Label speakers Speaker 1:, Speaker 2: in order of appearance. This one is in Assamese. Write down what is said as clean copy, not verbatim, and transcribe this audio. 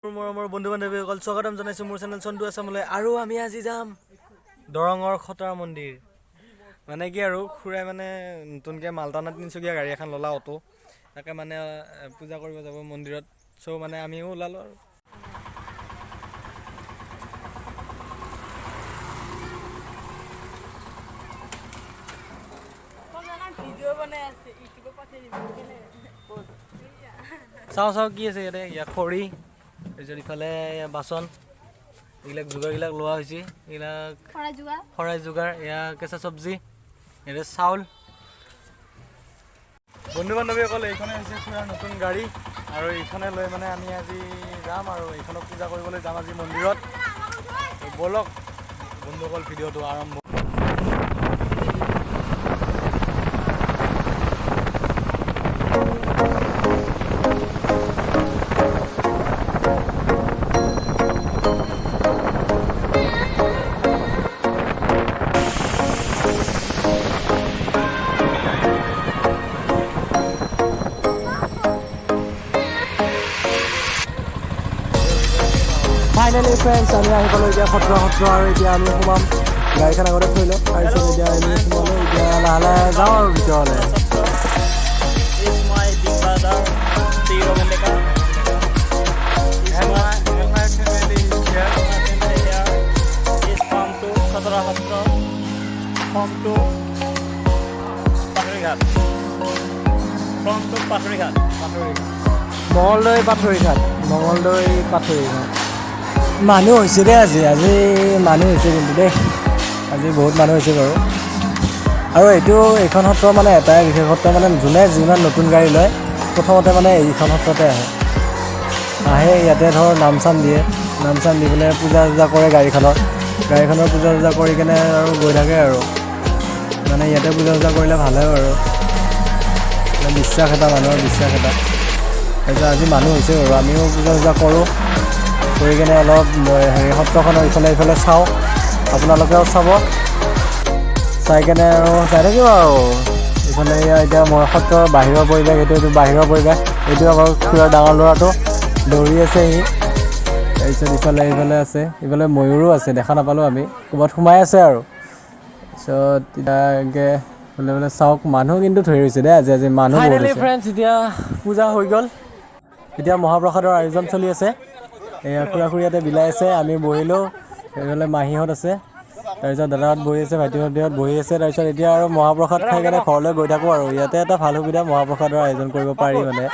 Speaker 1: মোৰ বন্ধু-বান্ধৱীসকল স্বাগতম জনাইছোঁ মোৰ চেনেল চন্দু আছামলৈ। আৰু আমি আজি যাম দৰঙৰ খতৰা মন্দিৰ। মানে কি আৰু খুৰাই মানে নতুনকৈ মালটানা তিনিচকীয়া গাড়ী এখন ল'লা অটো, তাকে মানে পূজা কৰিব যাব মন্দিৰত। চ' মানে আমিও ওলালোঁ আৰু। চাওঁ কি আছে ইয়াতে। ইয়াত খৰি, তাৰপিছত ইফালে বাচন, এইবিলাক যোগাৰবিলাক লোৱা হৈছে। এইবিলাক শৰাই যোগাৰ, এয়া কেঁচা চব্জি, ইয়াতে চাউল। বন্ধু-বান্ধৱীসকল, এইখনে হৈছে খুৰাৰ নতুন গাড়ী আৰু এইখনে লৈ মানে আমি আজি যাম আৰু এইখনক পূজা কৰিবলৈ যাম আজি মন্দিৰত। ব'লক বন্ধুসকল, ভিডিঅ'টো আৰম্ভ। ফাইনেলি ফ্ৰেণ্ডছ, আমি আহি পালোঁ এতিয়া সত্ৰ আৰু এতিয়া আমি সোমাম। গাড়ীখন আগতে থৈ লওঁ, তাৰপিছত এতিয়া আমি সোমালোঁ। এতিয়া লাহে লাহে যাওঁ আৰু ভিতৰলৈ। মঙলদৈ পাথৰিঘাট। মানুহ হৈছে দেই আজি মানুহ হৈছে কিন্তু দেই, আজি বহুত মানুহ হৈছে বাৰু। আৰু এইখন সত্ৰ মানে এটাই বিশেষত্ব, মানে যোনে যিমান নতুন গাড়ী লয় প্ৰথমতে মানে এইখন সত্ৰতে আহে ইয়াতে ধৰ নাম চাম দি পেলাই পূজা কৰে গাড়ীখনৰ পূজা কৰি কেনে আৰু গৈ থাকে আৰু। মানে ইয়াতে পূজা কৰিলে ভালে আৰু, বিশ্বাস এটা, মানুহৰ বিশ্বাস এটা। তাৰপিছত আজি মানুহ হৈছে বাৰু, আমিও পূজা কৰোঁ, কৰি কিনে অলপ সত্ৰখনৰ ইফালে চাওঁ। আপোনালোকেও চাব, চাই কেনে আৰু চাই থাকিব আৰু। ইফালে এতিয়া মই সত্ৰৰ বাহিৰৰ পৰিৱেশ, এইটো আমাৰ খুৰাৰ ডাঙৰ ল'ৰাটো দৌৰি আছে সি। তাৰপিছত ইফালে আছে, ইফালে ময়ূৰো আছে, দেখা নাপালোঁ আমি, ক'ৰবাত সোমাই আছে আৰু। তাৰপিছত এতিয়া এনেকৈ বোলে চাওক, মানুহ কিন্তু ধৰি হৈছে দেই আজি মানুহ। ফাইনেলি ফ্ৰেণ্ডছ, এতিয়া পূজা হৈ গ'ল, এতিয়া মহাপ্ৰসাদৰ আয়োজন চলি আছে। এয়া খুৰা ইয়াতে বিলাই আছে, আমি বহিলোঁ। এইফালে মাহীহঁত আছে, তাৰপিছত দাদাহঁত বহি আছে, ভাইটিহঁত বহি আছে। তাৰপিছত এতিয়া আৰু মহাপ্ৰসাদ খাই কেনে ঘৰলৈ গৈ থাকোঁ আৰু। ইয়াতে এটা ভাল সুবিধা, মহাপ্ৰসাদৰ আয়োজন কৰিব পাৰি মানে।